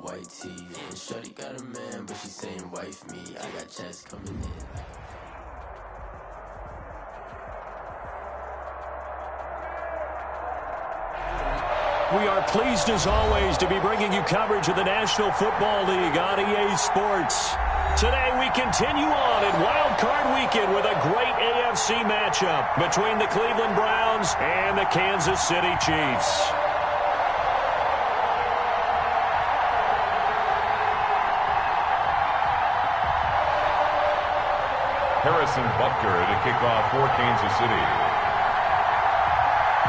white tee. And shorty got a man, but she saying wife me. I got checks coming in. We are pleased, as always, to be bringing you coverage of the National Football League on EA Sports. Today, we continue on in Wild Card Weekend with a great AFC matchup between the Cleveland Browns and the Kansas City Chiefs. Harrison Butker to kick off for Kansas City.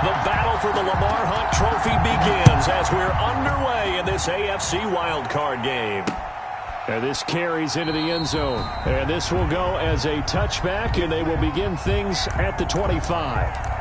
The battle for the Lamar Hunt Trophy begins as we're underway in this AFC wildcard game. And this carries into the end zone. And this will go as a touchback, and they will begin things at the 25.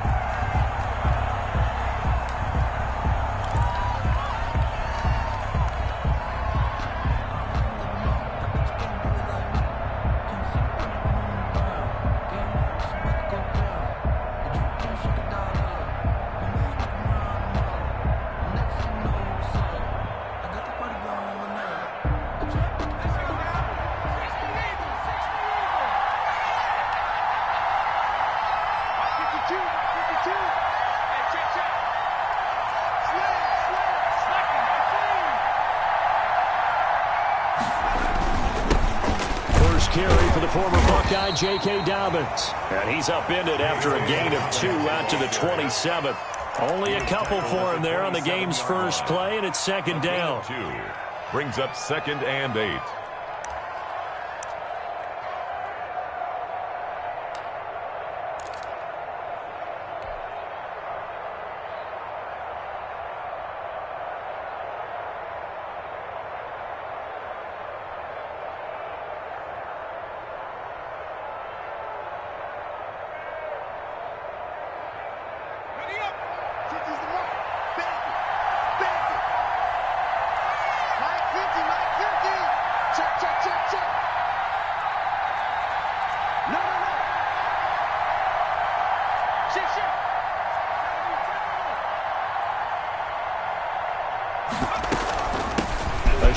Carry for the former Buckeye, J.K. Dobbins. And he's upended after a gain of 2 out to the 27th. Only a couple for him there on the game's first play, and it's second down. 2 brings up 2nd and 8.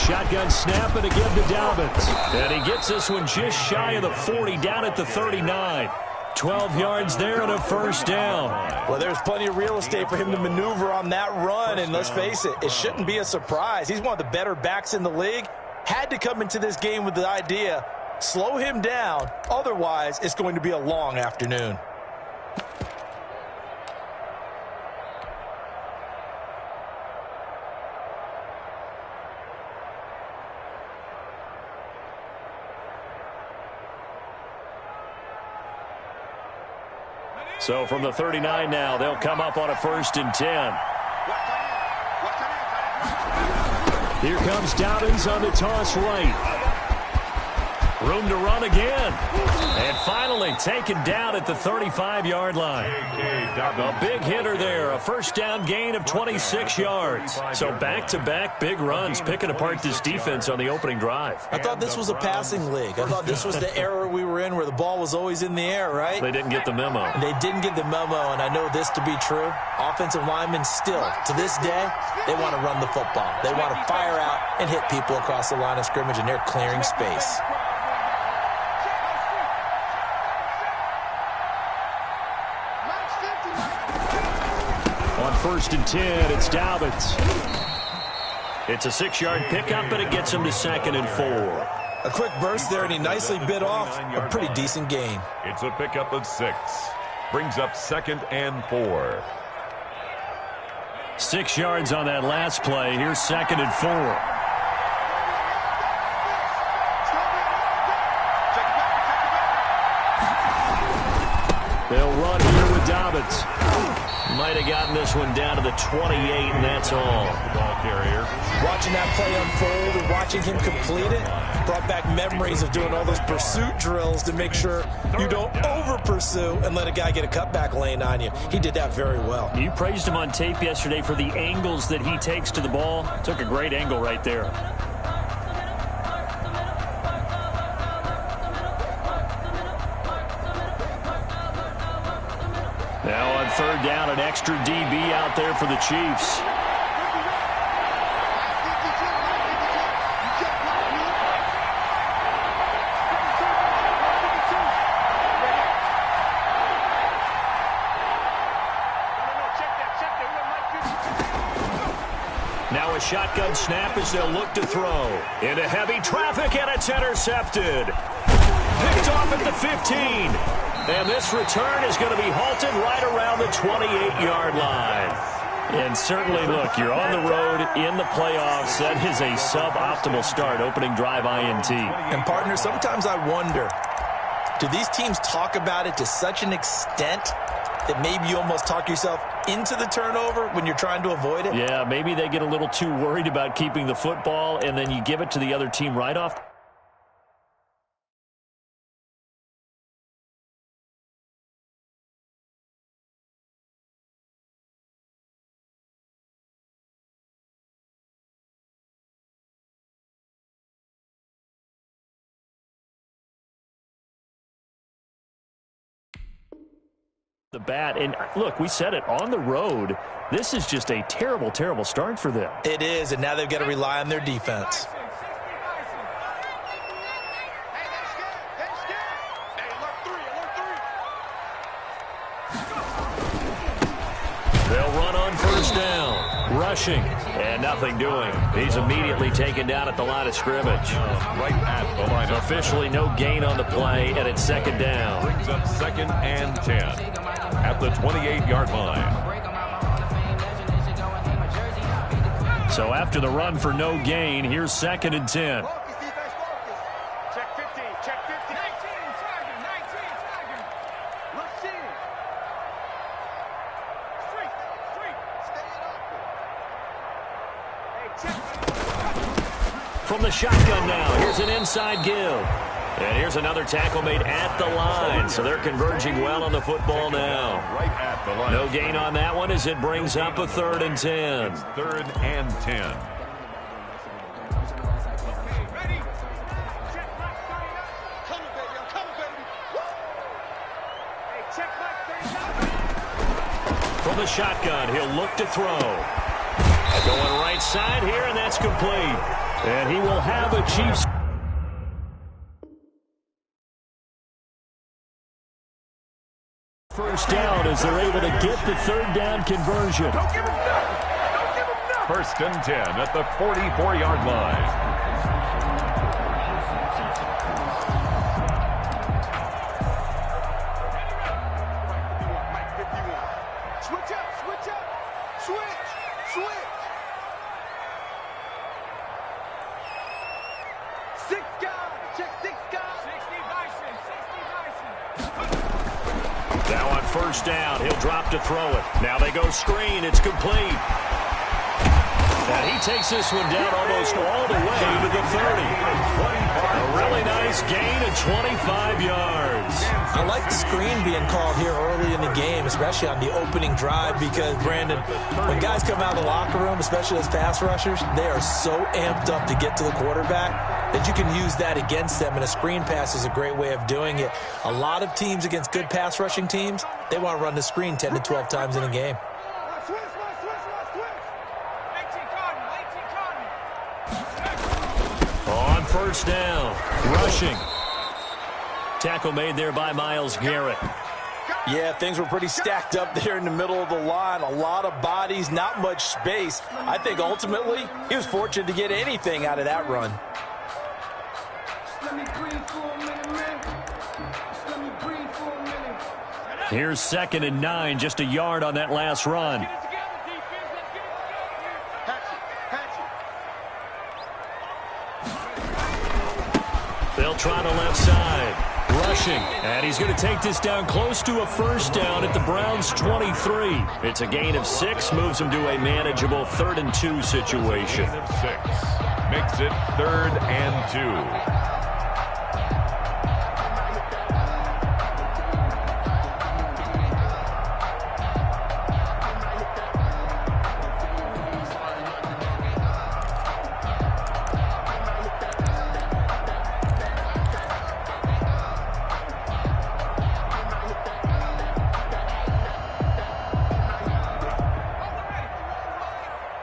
Shotgun snap and again to Dobbins. And he gets this one just shy of the 40, down at the 39. 12 yards there and a first down. Well, there's plenty of real estate for him to maneuver on that run, and let's face it, it shouldn't be a surprise. He's one of the better backs in the league. Had to come into this game with the idea, slow him down, otherwise it's going to be a long afternoon. So from the 39 now, they'll come up on a 1st and 10. Here comes Dobbins on the toss right. Room to run again. And finally taken down at the 35-yard line. A big hitter there. A first down gain of 26 yards. So back-to-back big runs picking apart this defense on the opening drive. I thought this was a passing league. I thought this was the era we were in where the ball was always in the air, right? They didn't get the memo. They didn't get the memo, and I know this to be true. Offensive linemen still, to this day, they want to run the football. They want to fire out and hit people across the line of scrimmage, and they're clearing space. On 1st and 10, it's Dobbins. It's a 6-yard pickup, and it gets him to 2nd and 4. A quick burst there, and he nicely bit off a pretty decent gain. It's a pickup of 6. Brings up 2nd and 4. 6 yards on that last play. Here's 2nd and 4. They'll run here with Dobbins. Might have gotten this one down to the 28, and that's all. The ball carrier. Watching that play unfold and watching him complete it brought back memories of doing all those pursuit drills to make sure you don't over-pursue and let a guy get a cutback lane on you. He did that very well. You praised him on tape yesterday for the angles that he takes to the ball. Took a great angle right there. Now on 3rd down, an extra DB out there for the Chiefs. shotgun snap as they'll look to throw. Into heavy traffic, and it's intercepted. Picked off at the 15. And this return is going to be halted right around the 28-yard line. And certainly, look, you're on the road in the playoffs. That is a suboptimal start, opening drive INT. And, partner, sometimes I wonder, do these teams talk about it to such an extent that maybe you almost talk yourself into the turnover when you're trying to avoid it? Yeah, maybe they get a little too worried about keeping the football, and then you give it to the other team right off. The bat, and look, we said it, on the road, this is just a terrible, terrible start for them. It is, and now they've got to rely on their defense. They'll run on first down, rushing, and nothing doing. He's immediately taken down at the line of scrimmage. Right at the line. Officially no gain on the play, and it's second down. Brings up 2nd and 10 at the 28-yard line. So after the run for no gain, here's 2nd and 10. Check 15, check 15. 19, Tiger, 19, Tiger. Let's see it. From the shotgun now, here's an inside give. And here's another tackle made at the line, so they're converging well on the football now. Right at the line. No gain on that one as it brings up a 3rd and 10. It's 3rd and 10. Ready? Check Mike 39. Coming, baby. I'm coming, baby. Woo! Hey, check Mike 39. From the shotgun, he'll look to throw. Going right side here, and that's complete. And he will have a Chiefs. First down as they're able to get the 3rd down conversion. Don't give him nothing. Don't give him nothing. 1st and 10 at the 44-yard line. Switch up, switch up. Switch, switch. 6 guys. Check 6 guys. 60 Bison, 60 Bison. Now on first down, he'll drop to throw it. Now they go screen. It's complete. And he takes this one down almost all the way to the 30. A really nice gain of 25 yards. I like the screen being called here early in the game, especially on the opening drive, because, Brandon, when guys come out of the locker room, especially as pass rushers, they are so amped up to get to the quarterback that you can use that against them, and a screen pass is a great way of doing it. A lot of teams against good pass rushing teams, they want to run the screen 10 to 12 times in a game. Switch. 18 Cardinal. On first down, rushing. Tackle made there by Myles Garrett. Yeah, things were pretty stacked up there in the middle of the line. A lot of bodies, not much space. I think ultimately he was fortunate to get anything out of that run. Here's 2nd and 9, just a yard on that last run. Get it together, defense. Let's get it together. Patch it. They'll try the left side. Rushing. And he's going to take this down close to a first down at the Browns' 23. It's a gain of 6, moves him to a manageable 3rd and 2 situation. 6 makes it 3rd and 2.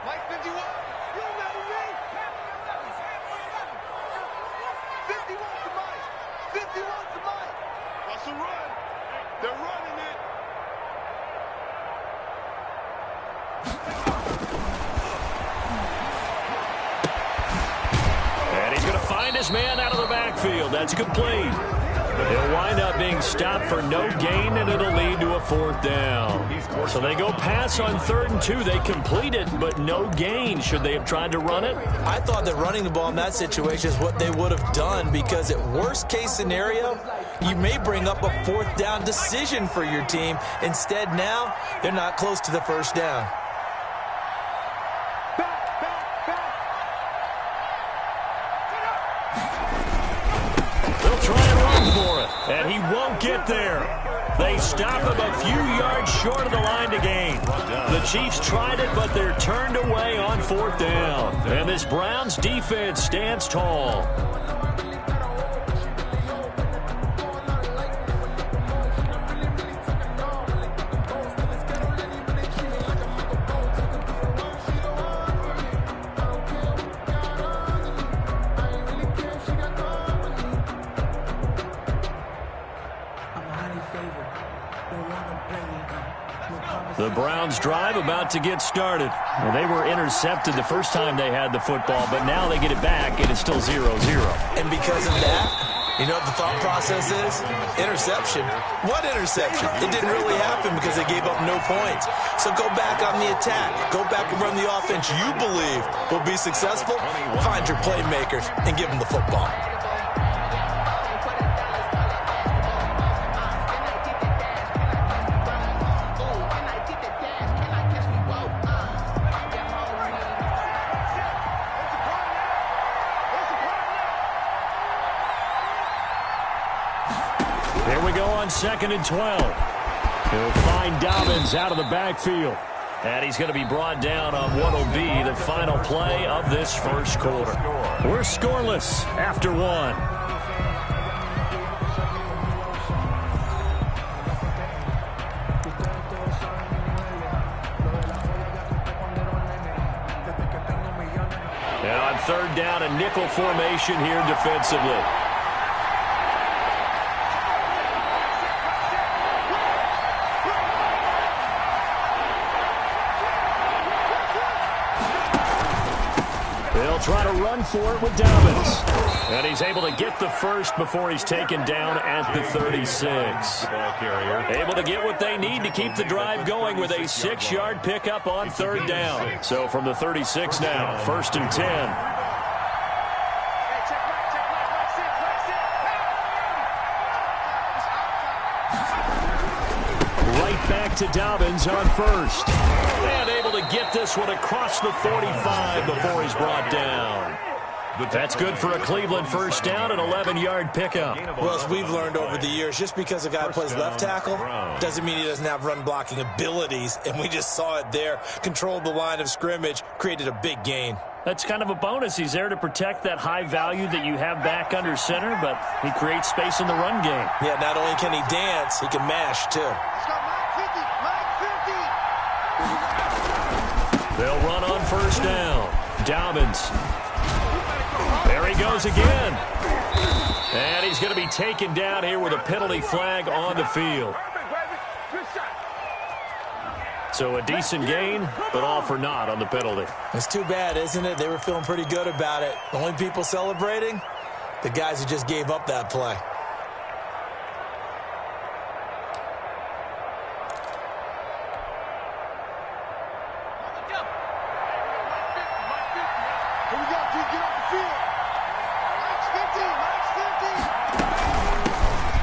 Mike 51. You remember me? 51 to Mike. 51 to Mike. That's a run. They're running it. his man out of the backfield. That's complete. He'll wind up being stopped for no gain, and it'll lead to a 4th down. So they go pass on 3rd and 2. They complete it, but no gain. Should they have tried to run it? I thought that running the ball in that situation is what they would have done, because at worst case scenario, you may bring up a 4th down decision for your team. Instead, now they're not close to the 1st down. And he won't get there. They stop him a few yards short of the line to gain. The Chiefs tried it, but they're turned away on 4th down. And this Browns defense stands tall. The Browns drive about to get started. Well, they were intercepted the first time they had the football, but now they get it back, and it's still 0-0. And because of that, you know what the thought process is? Interception. What interception? It didn't really happen because they gave up no points. So go back on the attack. Go back and run the offense you believe will be successful. Find your playmakers and give them the football. Here we go on 2nd and 12. He'll find Dobbins out of the backfield. And he's going to be brought down on what will be the final play of this first quarter. We're scoreless after 1. And on 3rd down, a nickel formation here defensively. They'll try to run for it with Dobbins. And he's able to get the first before he's taken down at the 36. Able to get what they need to keep the drive going with a 6-yard pickup on 3rd down. So from the 36 now, 1st and 10. Right back to Dobbins on 1st. And able to get this one across the 45 before he's brought down. That's good for a Cleveland 1st down, an 11-yard pickup. Well, as we've learned over the years, just because a guy plays left tackle doesn't mean he doesn't have run-blocking abilities, and we just saw it there. Controlled the line of scrimmage, created a big gain. That's kind of a bonus. He's there to protect that high value that you have back under center, but he creates space in the run game. Yeah, not only can he dance, he can mash, too. They'll run on 1st down. Dobbins. There he goes again. And he's going to be taken down here with a penalty flag on the field. So a decent gain, but all for naught on the penalty. It's too bad, isn't it? They were feeling pretty good about it. The only people celebrating, the guys who just gave up that play.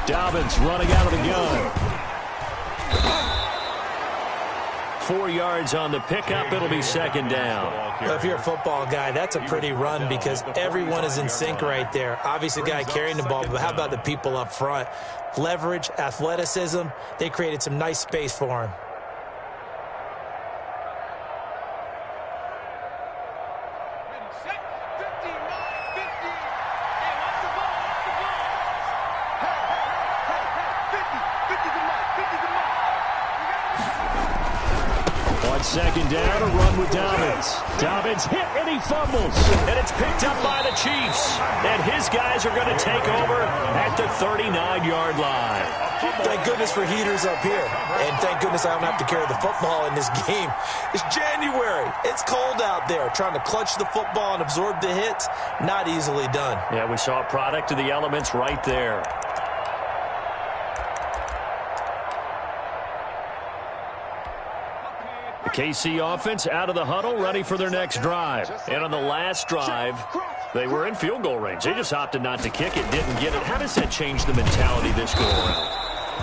Dobbins running out of the gun. 4 yards on the pickup. It'll be 2nd down. Well, if you're a football guy, that's a pretty run because everyone is in sync right there. Obviously, the guy carrying the ball, but how about the people up front? Leverage, athleticism, they created some nice space for him. On 2nd down, a run with Dobbins. Dobbins hit and he fumbles. And it's picked up by the Chiefs. And his these guys are going to take over at the 39-yard line. Thank goodness for heaters up here. And thank goodness I don't have to carry the football in this game. It's January. It's cold out there. Trying to clutch the football and absorb the hits, not easily done. Yeah, we saw a product of the elements right there. The KC offense out of the huddle, ready for their next drive. And on the last drive, they were in field goal range. They just opted not to kick it, didn't get it. How does that change the mentality this go around?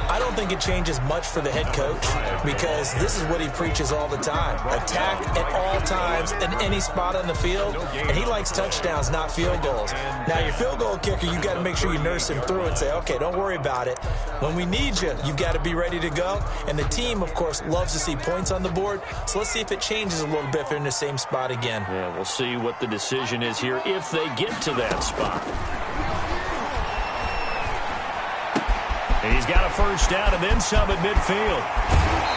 I don't think it changes much for the head coach because this is what he preaches all the time. Attack at all times in any spot on the field, and he likes touchdowns, not field goals. Now, your field goal kicker, you've got to make sure you nurse him through and say, okay, don't worry about it. When we need you, you've got to be ready to go. And the team, of course, loves to see points on the board. So let's see if it changes a little bit if they're in the same spot again. Yeah, we'll see what the decision is here if they get to that spot. And he's got a first down and then some at midfield.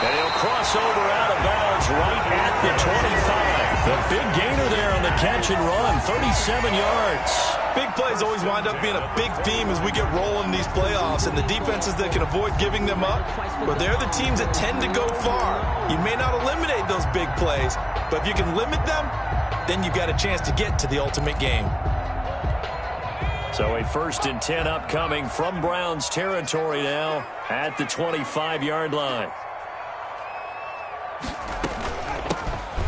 And he'll cross over out of bounds right at the 25. The big gainer there on the catch and run, 37 yards. Big plays always wind up being a big theme as we get rolling in these playoffs, and the defenses that can avoid giving them up, but they're the teams that tend to go far. You may not eliminate those big plays, but if you can limit them, then you've got a chance to get to the ultimate game. So a 1st and 10 upcoming from Browns territory now at the 25-yard line.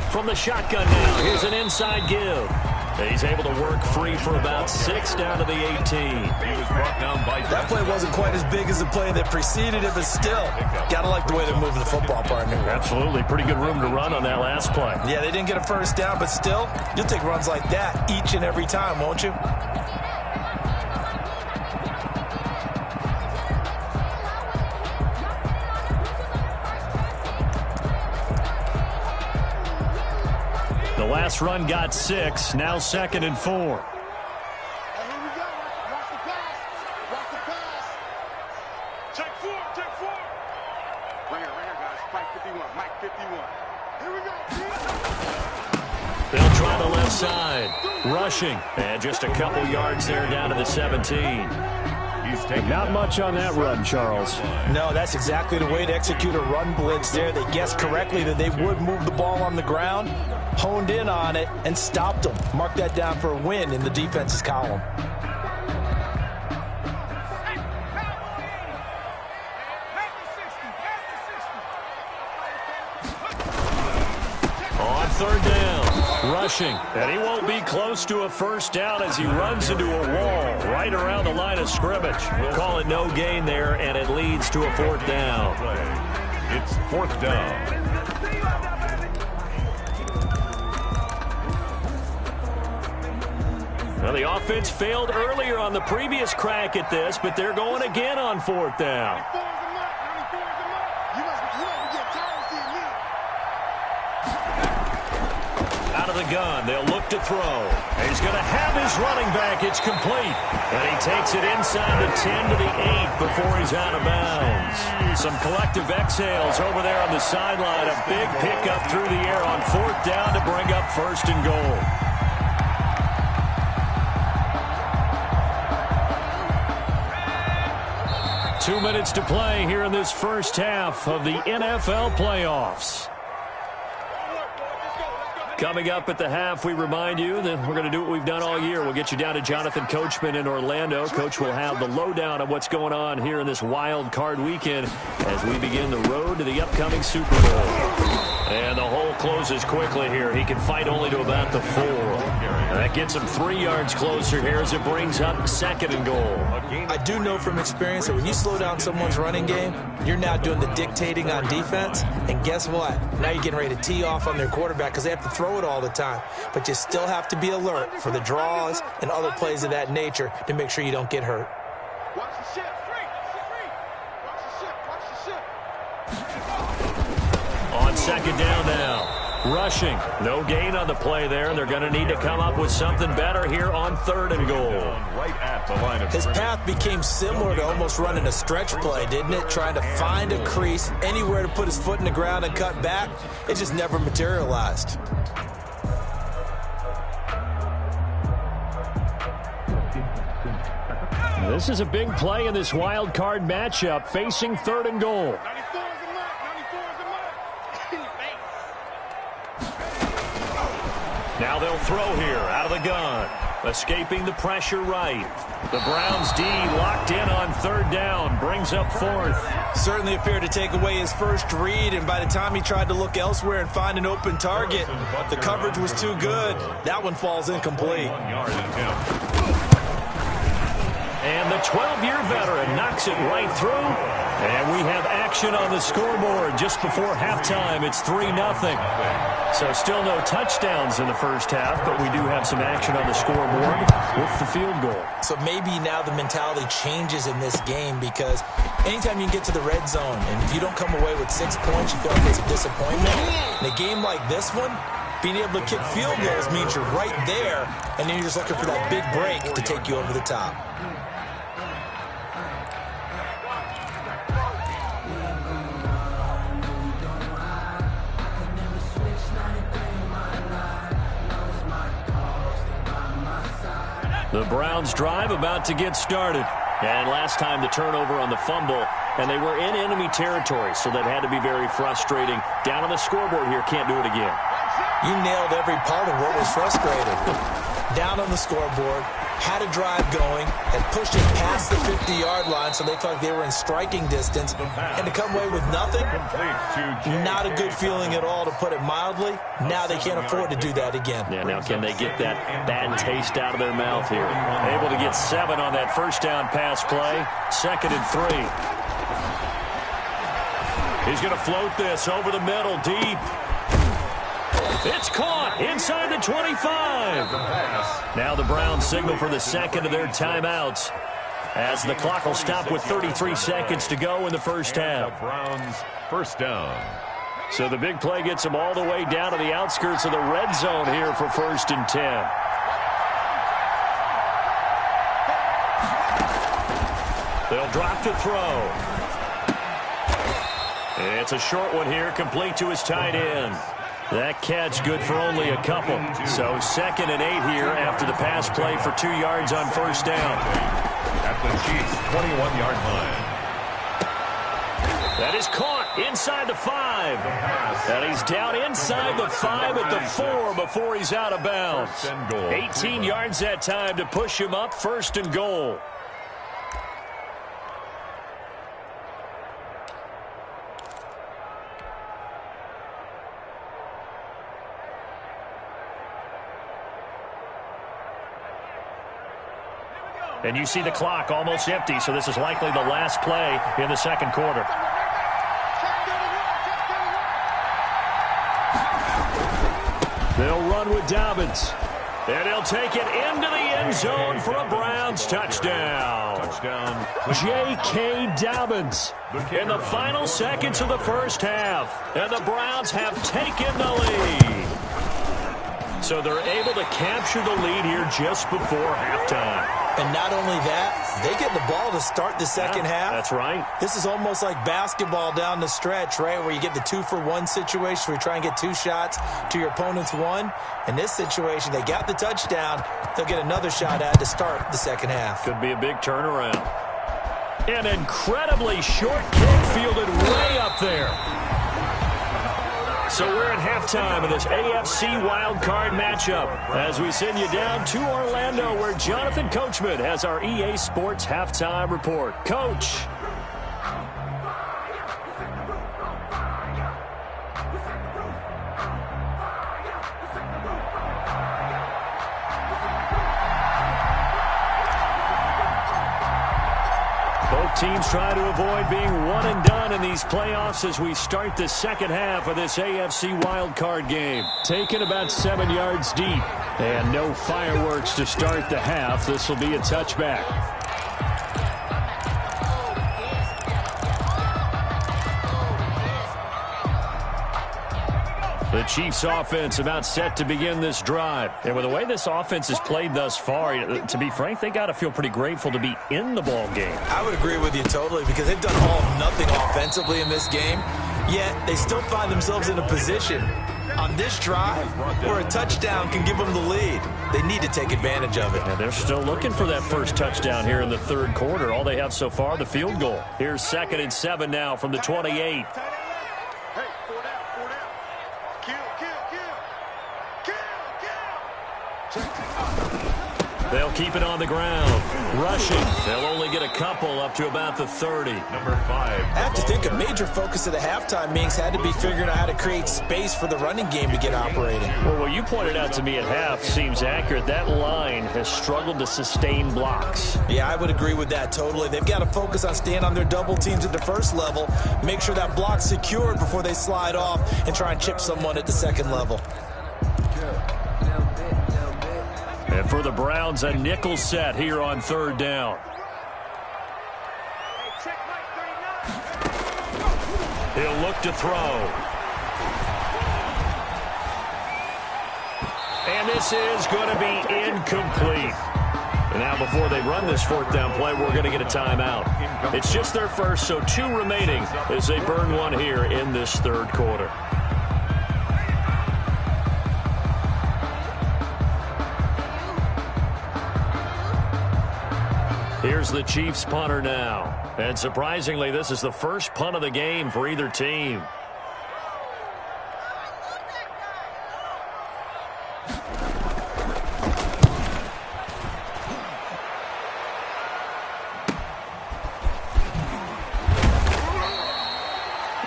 From the shotgun now, here's an inside give. He's able to work free for about 6 down to the 18. He was brought down by that play wasn't quite as big as the play that preceded it, but still, gotta like the way they're moving the football, partner. Absolutely. Pretty good room to run on that last play. Yeah, they didn't get a first down, but still, you'll take runs like that each and every time, won't you? The last run got 6, now 2nd and 4. Hey, here we go. Watch the pass. Watch the pass. Check 4. Right here, guys. Mike 51. Mike 51. Here we go. They'll try the left side. Rushing. And just a couple yards there down to the 17. Not much on that run, Charles. No, that's exactly the way to execute a run blitz there. They guessed correctly that they would move the ball on the ground, honed in on it, and stopped them. Mark that down for a win in the defense's column. On 3rd down, rushing. And he won't be close to a first down as he runs into a wall right around the line of scrimmage. We'll call it no gain there, and it leads to a 4th down. It's 4th down. Well, the offense failed earlier on the previous crack at this, but they're going again on 4th down. Out of the gun, they'll look to throw. And he's going to have his running back. It's complete. And he takes it inside the 10 to the 8 before he's out of bounds. Some collective exhales over there on the sideline. A big pickup through the air on 4th down to bring up 1st and goal. Two minutes to play here in this first half of the NFL playoffs. Coming up at the half, we remind you that we're going to do what we've done all year. We'll get you down to Jonathan Coachman in Orlando. Coach will have the lowdown of what's going on here in this wild card weekend as we begin the road to the upcoming Super Bowl. And the hole closes quickly here. He can fight only to about the 4. And that gets him 3 yards closer here as it brings up 2nd and goal. I do know from experience that when you slow down someone's running game, you're now doing the dictating on defense. And guess what? Now you're getting ready to tee off on their quarterback because they have to throw it all the time. But you still have to be alert for the draws and other plays of that nature to make sure you don't get hurt. Watch the ship. Watch the ship. Watch the ship. On 2nd down now. Rushing. No gain on the play there, and they're going to need to come up with something better here on 3rd and goal. Right at the line of His path became similar to almost running a stretch play, didn't it? Trying to find a crease, anywhere to put his foot in the ground and cut back. It just never materialized. This is a big play in this wild card matchup, facing 3rd and goal. 94 is a mark. 94 is a mark. Now they'll throw here out of the gun. Escaping the pressure right. The Browns D locked in on 3rd down. Brings up 4th. Certainly appeared to take away his first read, and by the time he tried to look elsewhere and find an open target, the coverage was too good. That one falls incomplete. And the 12-year veteran knocks it right through. And we have action on the scoreboard just before halftime. It's 3-0. So still no touchdowns in the first half, but we do have some action on the scoreboard with the field goal. So maybe now the mentality changes in this game, because anytime you can get to the red zone and if you don't come away with 6 points, you feel like it's a disappointment. In a game like this one, being able to kick field goals means you're right there, and then you're just looking for that big break to take you over the top. The Browns drive about to get started. And last time the turnover on the fumble, and they were in enemy territory, so that had to be very frustrating. Down on the scoreboard here, can't do it again. You nailed every part of what was frustrating. Down on the scoreboard, had a drive going, and pushed it past the 50-yard line so they felt like they were in striking distance, and to come away with nothing, not a good feeling at all, to put it mildly. Now they can't afford to do that again. Yeah, now can they get that bad taste out of their mouth here? Able to get 7 on that first down pass play. 2nd and 3. He's going to float this over the middle, deep. It's caught inside the 25. Now the Browns signal for the second of their timeouts, as the clock will stop with 33 seconds to go in the first half. Browns first down. So the big play gets them all the way down to the outskirts of the red zone here for 1st and 10. They'll drop to throw. It's a short one here, complete to his tight end. That catch good for only a couple. So 2nd and 8 here after the pass play for 2 yards on first down. At the Chiefs' 21-yard line. That is caught inside the 5. And he's down inside the 5 at the 4 before he's out of bounds. 18 yards that time to push him up, 1st and goal. And you see the clock almost empty, so this is likely the last play in the second quarter. They'll run with Dobbins. And he'll take it into the end zone for a Browns touchdown. J.K. Dobbins in the final seconds of the first half. And the Browns have taken the lead. So they're able to capture the lead here just before halftime. And not only that, they get the ball to start the second half. That's right. This is almost like basketball down the stretch, right, where you get the 2-for-1 situation where you try and get 2 shots to your opponent's 1. In this situation, they got the touchdown. They'll get another shot at to start the second half. Could be a big turnaround. An incredibly short kick fielded way up there. So we're at halftime of this AFC wildcard matchup as we send you down to Orlando, where Jonathan Coachman has our EA Sports halftime report. Coach. Both teams try to avoid being one and done in these playoffs as we start the second half of this AFC wildcard game. Taken about 7 yards deep, and no fireworks to start the half. This will be a touchback. The Chiefs offense about set to begin this drive. And with the way this offense has played thus far, to be frank, they got to feel pretty grateful to be in the ball game. I would agree with you totally, because they've done all of nothing offensively in this game, yet they still find themselves in a position on this drive where a touchdown can give them the lead. They need to take advantage of it. And they're still looking for that first touchdown here in the third quarter. All they have so far, the field goal. Here's 2nd and 7 now from the 28. They'll keep it on the ground. Rushing. They'll only get a couple up to about the 30. Number 5. I have to think a major focus of the halftime meetings had to be figuring out how to create space for the running game to get operating. Well, what you pointed out to me at half seems accurate. That line has struggled to sustain blocks. Yeah, I would agree with that totally. They've got to focus on staying on their double teams at the first level, make sure that block's secured before they slide off and try and chip someone at the second level. And for the Browns, a nickel set here on 3rd down. He'll look to throw. And this is going to be incomplete. And now before they run this 4th down play, we're going to get a timeout. It's just their first, so 2 remaining as they burn one here in this 3rd quarter. Here's the Chiefs punter now. And surprisingly, this is the first punt of the game for either team.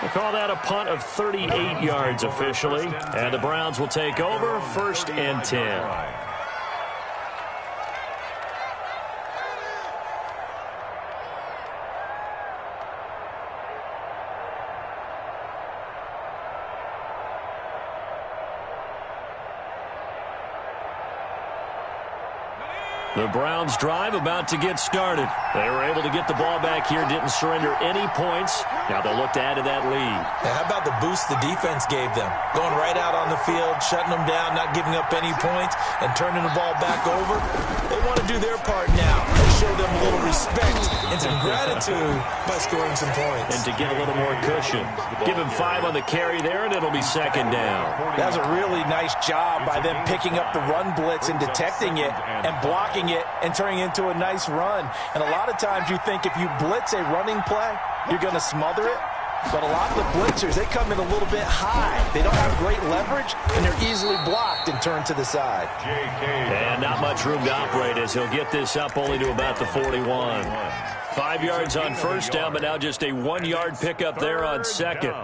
We'll call that a punt of 38 yards officially. And the Browns will take over 1st and 10. The Browns drive about to get started. They were able to get the ball back here, didn't surrender any points. Now they'll look to add to that lead. Yeah, how about the boost the defense gave them? Going right out on the field, shutting them down, not giving up any points, and turning the ball back over. They want to do their part now and show them a little respect and some gratitude by scoring some points. And to get a little more cushion. Give him 5 on the carry there, and it'll be 2nd down. That was a really nice job by them picking up the run blitz and detecting it and blocking it and turning it into a nice run. And a lot of times you think if you blitz a running play, you're going to smother it. But a lot of the blitzers, they come in a little bit high. They don't have great leverage, and they're easily blocked and turned to the side. And not much room to operate as he'll get this up only to about the 41. 5 yards on 1st down, but now just a 1-yard pickup there on 2nd.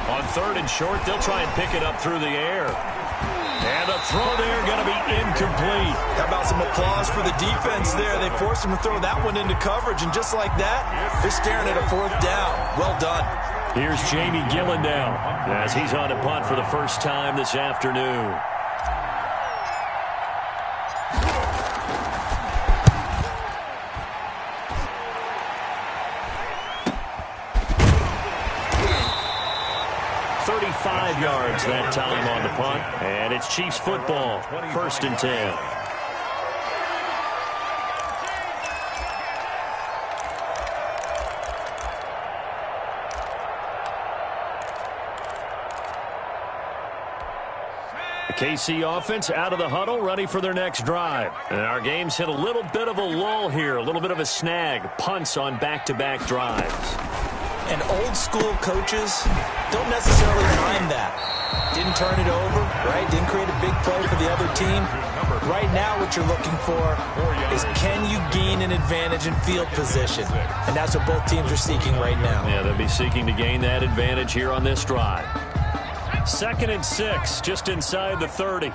On 3rd and short, they'll try and pick it up through the air. And the throw there going to be incomplete. How about some applause for the defense there? They forced him to throw that one into coverage, and just like that, they're staring at a 4th down. Well done. Here's Jamie Gillen now as he's on a punt for the first time this afternoon. Yards that time on the punt, and it's Chiefs football, 1st and 10. The KC offense out of the huddle, ready for their next drive. And our game's hit a little bit of a lull here, a little bit of a snag, punts on back-to-back drives. And old-school coaches don't necessarily mind that. Didn't turn it over, right? Didn't create a big play for the other team. Right now what you're looking for is can you gain an advantage in field position? And that's what both teams are seeking right now. Yeah, they'll be seeking to gain that advantage here on this drive. 2nd and 6, just inside the 30.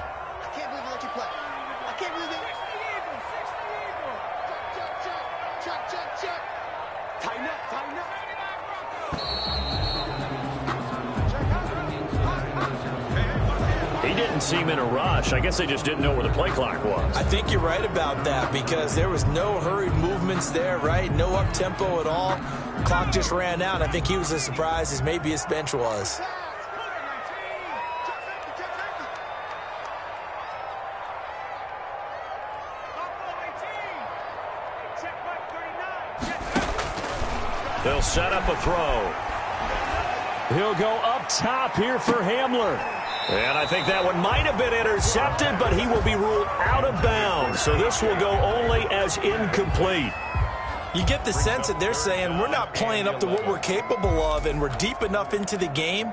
Seem in a rush. I guess they just didn't know where the play clock was. I think you're right about that because there was no hurried movements there, right? No up-tempo at all. Clock just ran out. I think he was as surprised as maybe his bench was. They'll set up a throw. He'll go up top here for Hamler. And I think that one might have been intercepted, but he will be ruled out of bounds. So this will go only as incomplete. You get the sense that they're saying we're not playing up to what we're capable of, and we're deep enough into the game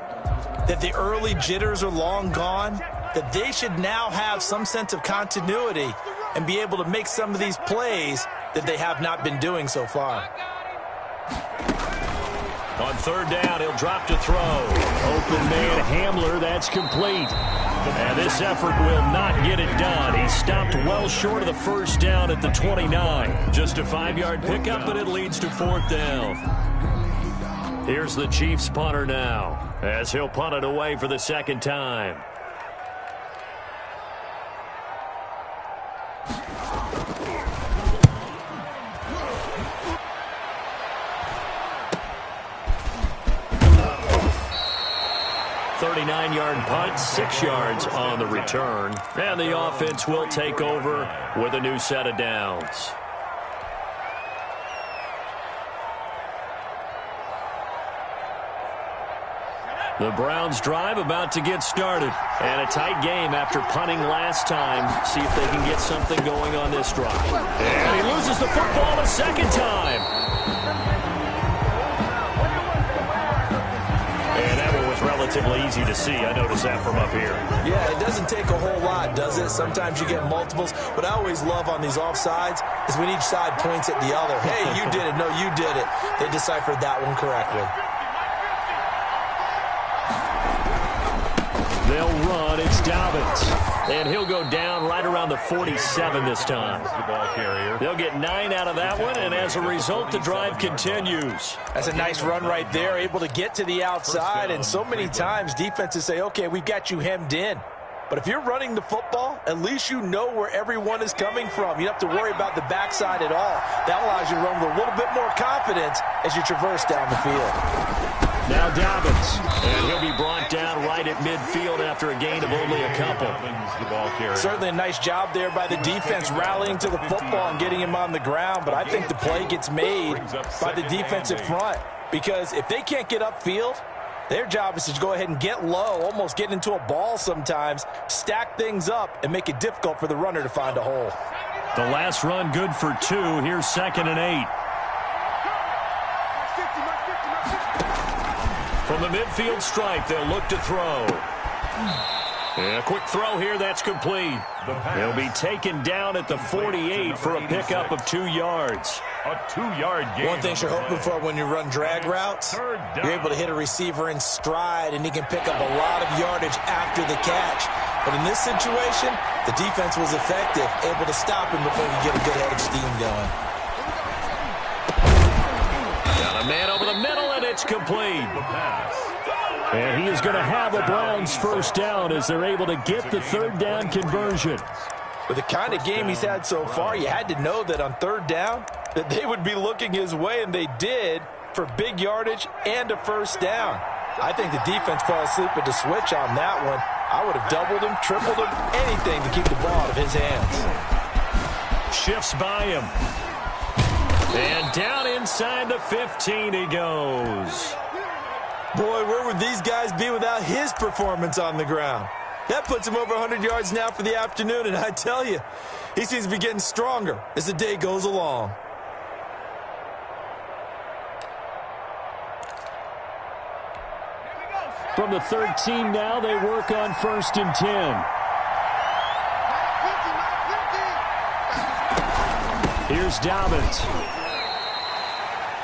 that the early jitters are long gone, that they should now have some sense of continuity and be able to make some of these plays that they have not been doing so far. On third down, he'll drop to throw. Open man Hamler, that's complete. And this effort will not get it done. He stopped well short of the first down at the 29. Just a 5-yard pickup, but it leads to fourth down. Here's the Chiefs punter now, as he'll punt it away for the second time. Nine-yard punt, 6 yards on the return. And the offense will take over with a new set of downs. The Browns drive about to get started. And a tight game after punting last time. See if they can get something going on this drive. And he loses the football a second time. And that one was relatively easy to see. I noticed that from up here. Yeah, it doesn't take a whole lot, does it? Sometimes you get multiples. What I always love on these offsides is when each side points at the other. Hey, you did it. No, you did it. They deciphered that one correctly. They'll run. It's Dobbins. And he'll go down right around the 47 this time. The ball carrier. They'll get 9 out of that one, and as a result, the drive continues. That's a nice run right there, able to get to the outside, and so many times defenses say, okay, we've got you hemmed in. But if you're running the football, at least you know where everyone is coming from. You don't have to worry about the backside at all. That allows you to run with a little bit more confidence as you traverse down the field. Now Dobbins, and he'll be brought down right at midfield after a gain of only a couple. The ball carrier. Certainly a nice job there by the defense rallying to the football and getting him on the ground, but I think the play gets made by the defensive front because if they can't get upfield, their job is to go ahead and get low, almost get into a ball sometimes, stack things up, and make it difficult for the runner to find a hole. The last run good for 2. Here's 2nd and 8. From the midfield stripe, they'll look to throw. And a quick throw here, that's complete. He'll be taken down at the 48 for a pickup of 2 yards. A 2-yard gain. One thing you're hoping for when you run drag routes, you're able to hit a receiver in stride, and he can pick up a lot of yardage after the catch. But in this situation, the defense was effective, able to stop him before he get a good head of steam going. Got a man over the middle, and it's complete. And he is going to have a Browns first down as they're able to get the third down conversion. With the kind of game he's had so far, you had to know that on third down that they would be looking his way, and they did for big yardage and a first down. I think the defense fell asleep at the switch on that one. I would have doubled him, tripled him, anything to keep the ball out of his hands. Shifts by him. And down inside the 15 he goes. Boy, where would these guys be without his performance on the ground? That puts him over 100 yards now for the afternoon, and I tell you, he seems to be getting stronger as the day goes along. From the 13 now, they work on 1st and 10. Here's Dobbins.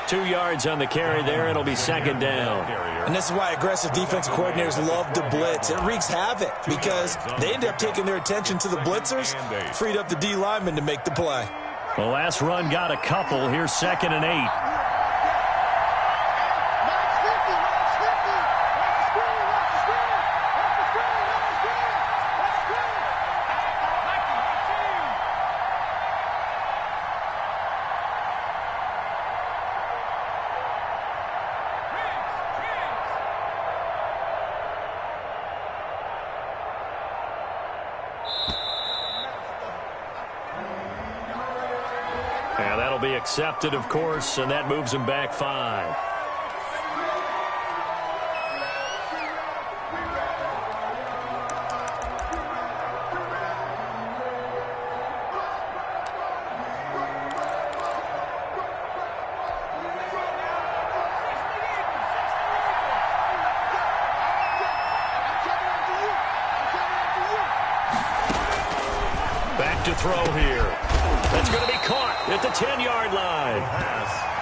2 yards on the carry there. It'll be 2nd down. And this is why aggressive defensive coordinators love to blitz. It wreaks havoc because they end up taking their attention to the blitzers, freed up the D lineman to make the play. The last run got a couple. Here's 2nd and 8. And that'll be accepted, of course, and that moves him back 5. Back to throw here. That's going to be caught at the 10-yard line.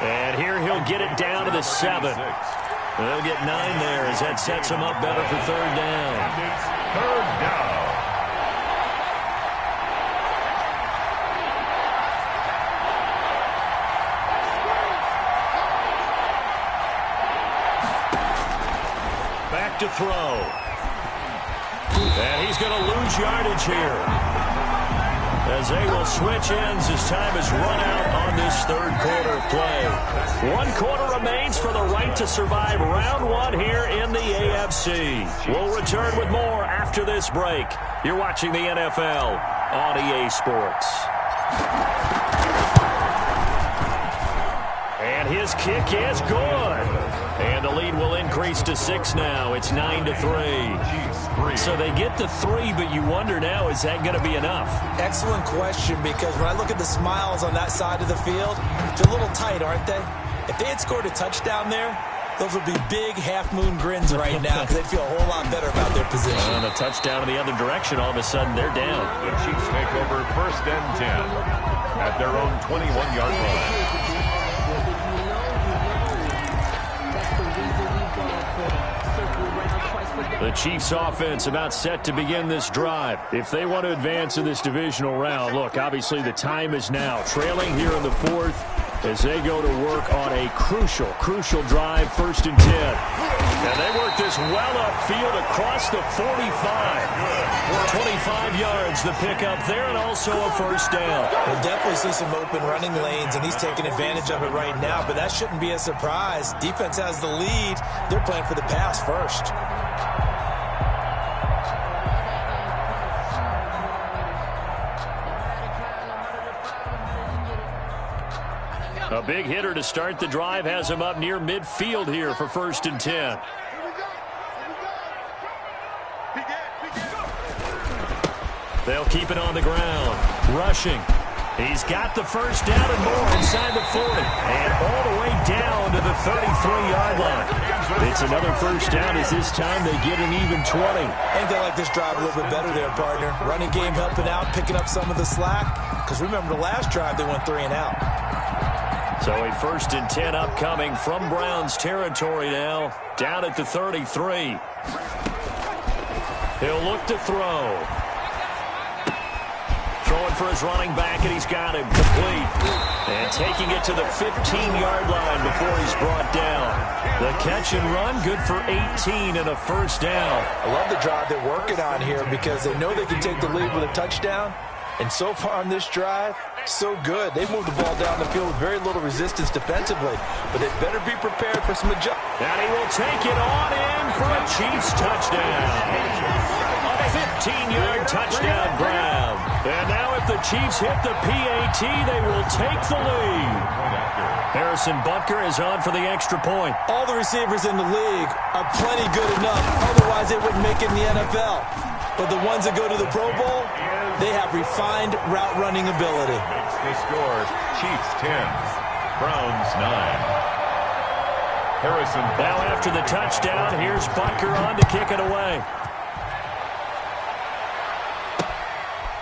And here he'll get it down to the 7. They'll get 9 there as that sets him up better for 3rd down. Third down. Back to throw. And he's going to lose yardage here, as they will switch ends as time is run out on this 3rd quarter of play. 1 quarter remains for the right to survive round 1 here in the AFC. We'll return with more after this break. You're watching the NFL on EA Sports. And his kick is good. And the lead will increase to 6 now. It's 9-3. So they get the 3, but you wonder now, is that going to be enough? Excellent question, because when I look at the smiles on that side of the field, they're a little tight, aren't they? If they had scored a touchdown there, those would be big half-moon grins right now, because they'd feel a whole lot better about their position. And a touchdown in the other direction, all of a sudden they're down. The Chiefs take over 1st and 10 at their own 21-yard line. The Chiefs offense about set to begin this drive. If they want to advance in this divisional round, look, obviously the time is now. Trailing here in the 4th as they go to work on a crucial drive, 1st and 10. And they work this well upfield across the 45. 25 yards the pickup there, and also a 1st down. We'll definitely see some open running lanes, and he's taking advantage of it right now, but that shouldn't be a surprise. Defense has the lead. They're playing for the pass first. A big hitter to start the drive has him up near midfield here for 1st and 10. They'll keep it on the ground. Rushing. He's got the 1st down and more inside the 40. And all the way down to the 33-yard line. It's another 1st down as this time they get an even 20. I think they like this drive a little bit better there, partner. Running game helping out, picking up some of the slack. Because remember the last drive they went 3 and out. So a 1st and 10 upcoming from Browns territory now. Down at the 33. He'll look to throw. Throwing for his running back, and he's got him complete. And taking it to the 15-yard line before he's brought down. The catch and run, good for 18 and a 1st down. I love the drive they're working on here because they know they can take the lead with a touchdown. And so far on this drive, so good. They've moved the ball down the field with very little resistance defensively. But they better be prepared for some adjustments. And he will take it on in for a Chiefs touchdown. A 15-yard touchdown grab. And now if the Chiefs hit the PAT, they will take the lead. Harrison Butker is on for the extra point. All the receivers in the league are plenty good enough. Otherwise, they wouldn't make it in the NFL. But the ones that go to the Pro Bowl, they have refined route running ability. Makes the score. Chiefs 10, Browns 9. Harrison Butker. Now after the touchdown, here's Butker on to kick it away.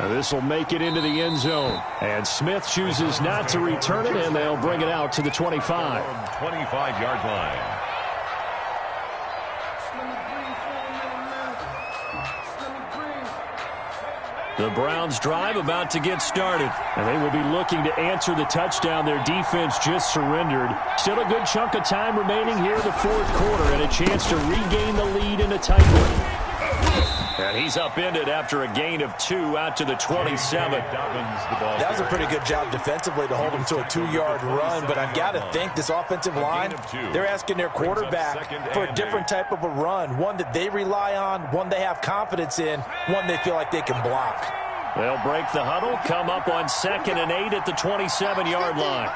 This will make it into the end zone. And Smith chooses not to return it, and they'll bring it out to the 25. 25-yard line. The Browns drive about to get started. And they will be looking to answer the touchdown their defense just surrendered. Still a good chunk of time remaining here in the 4th quarter and a chance to regain the lead in a tight one. And he's upended after a gain of 2 out to the 27. That was a pretty good job defensively to hold him to a 2-yard run, but I've got to think this offensive line, they're asking their quarterback for a different type of a run, one that they rely on, one they have confidence in, one they feel like they can block. They'll break the huddle, come up on 2nd and 8 at the 27-yard line.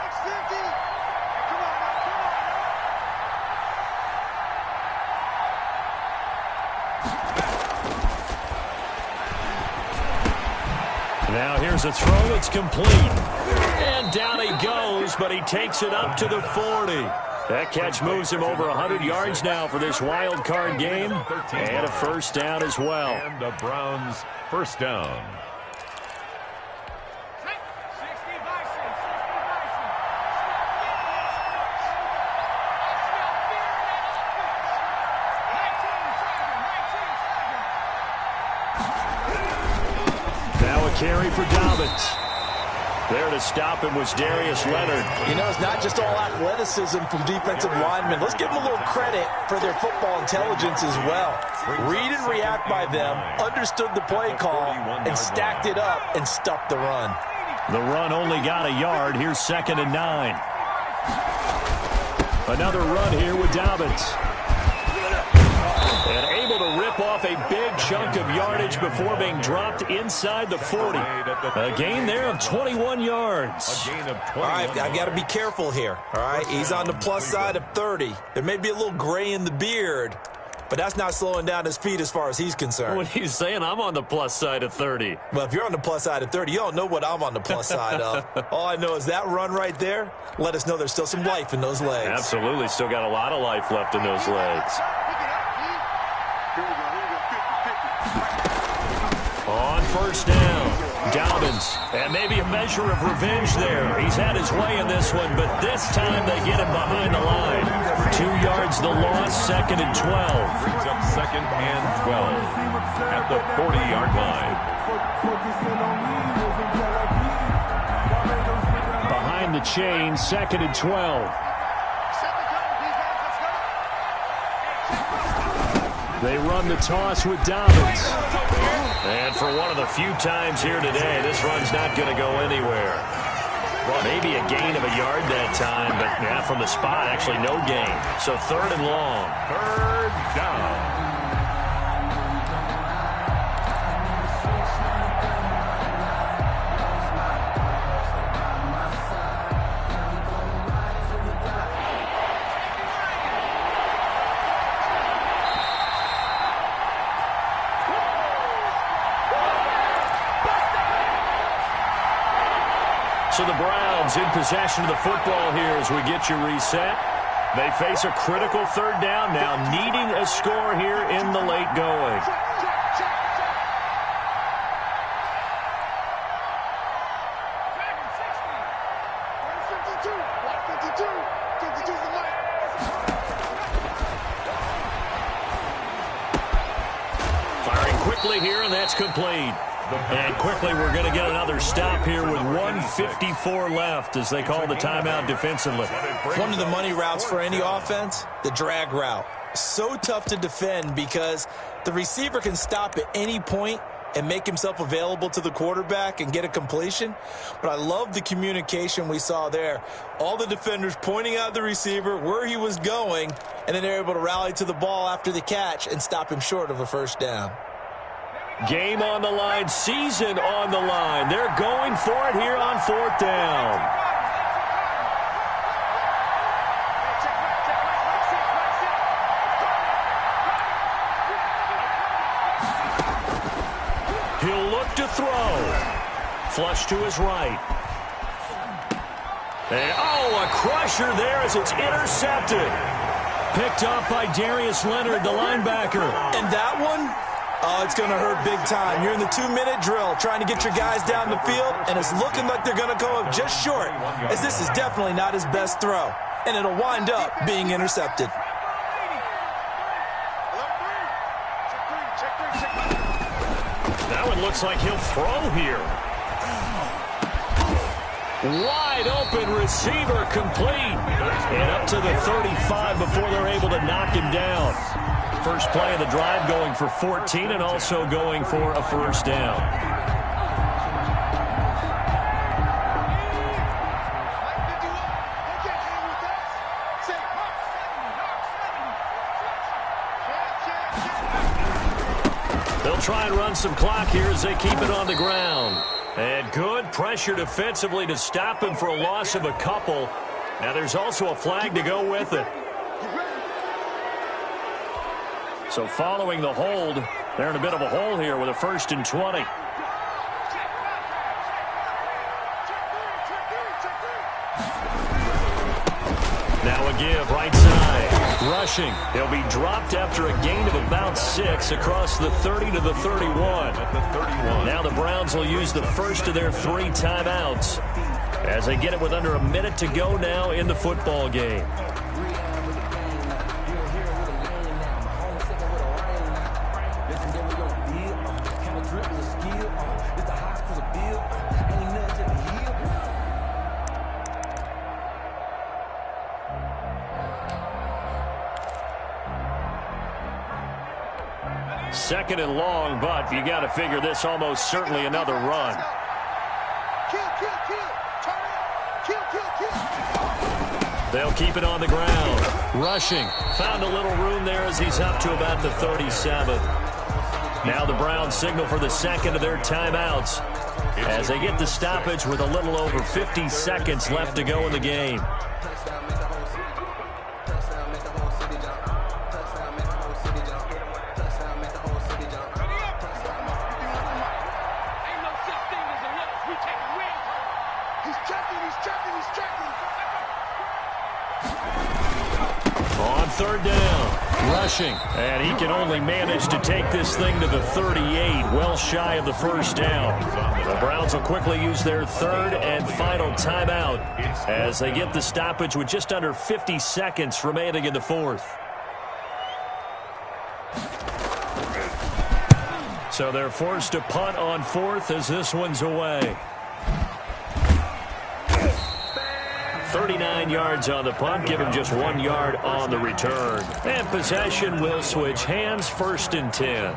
Now here's a throw. It's complete. And down he goes, but he takes it up to the 40. That catch moves him over 100 yards now for this wild card game. And a first down as well. And the Browns first down. Now a carry for Dobbins. There to stop him was Darius Leonard. You know, it's not just all athleticism from defensive linemen. Let's give them a little credit for their football intelligence as well. Read and react by them, understood the play call, and stacked it up and stuffed the run. The run only got a yard. Here's 2nd and 9. Another run here with Dobbins. And able to rip off a big chunk of yardage before being dropped inside the 40. A gain there of 21 yards. All right, I've got to be careful here. All right, he's on the plus side of 30. There may be a little gray in the beard, but that's not slowing down his feet as far as he's concerned. What he's saying, I'm on the plus side of 30. Well, if you're on the plus side of 30, you don't know what I'm on the plus side of. All I know is that run right there let us know there's still some life in those legs. Absolutely, still got a lot of life left in those legs. On first down, Dobbins, and maybe a measure of revenge there. He's had his way in this one, but this time they get him behind the line. 2 yards the loss, 2nd and 12. Brings up 2nd and 12 at the 40-yard line. Behind the chain, 2nd and 12. They run the toss with Dobbins. And for one of the few times here today, this run's not going to go anywhere. Well, maybe a gain of a yard that time, but yeah, from the spot, actually no gain. So 3rd and long. 3rd down. So the Browns in possession of the football here as we get you reset. They face a critical 3rd down now, needing a score here in the late going. Firing quickly here, and that's complete. And quickly, we're going to get another stop here with 1:54 left as they call the timeout defensively. One of the money routes for any offense, the drag route. So tough to defend because the receiver can stop at any point and make himself available to the quarterback and get a completion. But I love the communication we saw there. All the defenders pointing out the receiver, where he was going, and then they're able to rally to the ball after the catch and stop him short of a first down. Game on the line, season on the line. They're going for it here on 4th down. He'll look to throw. Flush to his right. And, oh, a crusher there as it's intercepted. Picked up by Darius Leonard, the linebacker. And that one? Oh, it's going to hurt big time. You're in the 2-minute drill trying to get your guys down the field, and it's looking like they're going to come up just short, as this is definitely not his best throw, and it'll wind up being intercepted. That one looks like he'll throw here. Wide open receiver complete. And up to the 35 before they're able to knock him down. First play of the drive going for 14 and also going for a first down. They'll try and run some clock here as they keep it on the ground. And good pressure defensively to stop him for a loss of a couple. Now there's also a flag to go with it. So following the hold, they're in a bit of a hole here with a 1st and 20. Now a give right side. Rushing. He'll be dropped after a gain of about 6 across the 30 to the 31. Now the Browns will use the first of their 3 timeouts as they get it with under a minute to go now in the football game. Second and long, but you got to figure this almost certainly another run. They'll keep it on the ground. Rushing. Found a little room there as he's up to about the 37. Now the Browns signal for the second of their timeouts as they get the stoppage with a little over 50 seconds left to go in the game. On third down, rushing, and he can only manage to take this thing to the 38, well shy of the first down. The Browns will quickly use their 3rd and final timeout as they get the stoppage with just under 50 seconds remaining in the 4th. So they're forced to punt on 4th as this one's away. 39 yards on the punt, give him just 1 yard on the return. And possession will switch hands, 1st and 10.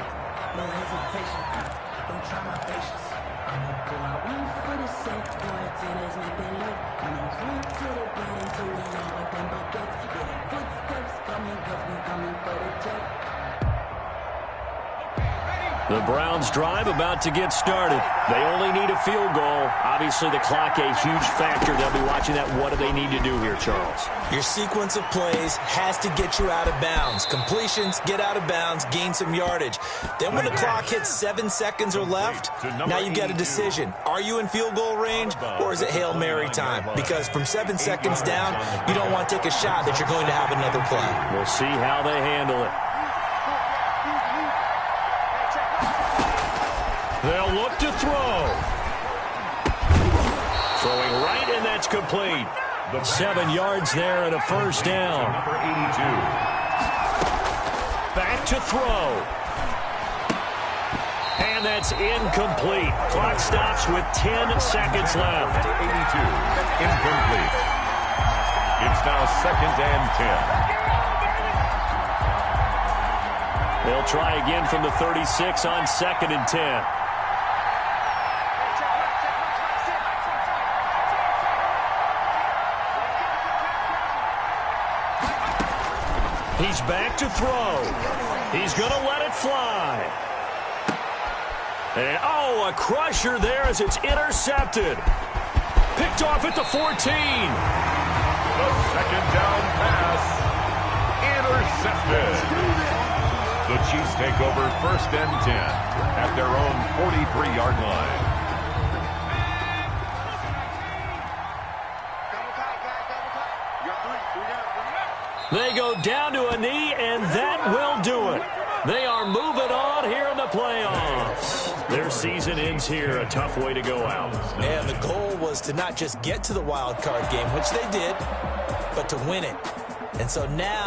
The Browns drive about to get started. They only need a field goal. Obviously, the clock a huge factor. They'll be watching that. What do they need to do here, Charles? Your sequence of plays has to get you out of bounds. Completions, get out of bounds, gain some yardage. Then when the clock hits 7 seconds or left, now you get a decision. Are you in field goal range or is it Hail Mary time? Because from 7 seconds down, you don't want to take a shot that you're going to have another play. We'll see how they handle it. They'll look to throw. Throwing right, and that's complete. 7 yards there and a first down. Number 82. Back to throw. And that's incomplete. Clock stops with 10 seconds left. 82. Incomplete. It's now 2nd and 10. They'll try again from the 36 on 2nd and 10. He's back to throw. He's going to let it fly. And, oh, a crusher there as it's intercepted. Picked off at the 14. The 2nd down pass. Intercepted. The Chiefs take over 1st and 10 at their own 43-yard line. They go down to a knee, and that will do it. They are moving on here in the playoffs. Their season ends here, a tough way to go out. And the goal was to not just get to the wild card game, which they did, but to win it. And so now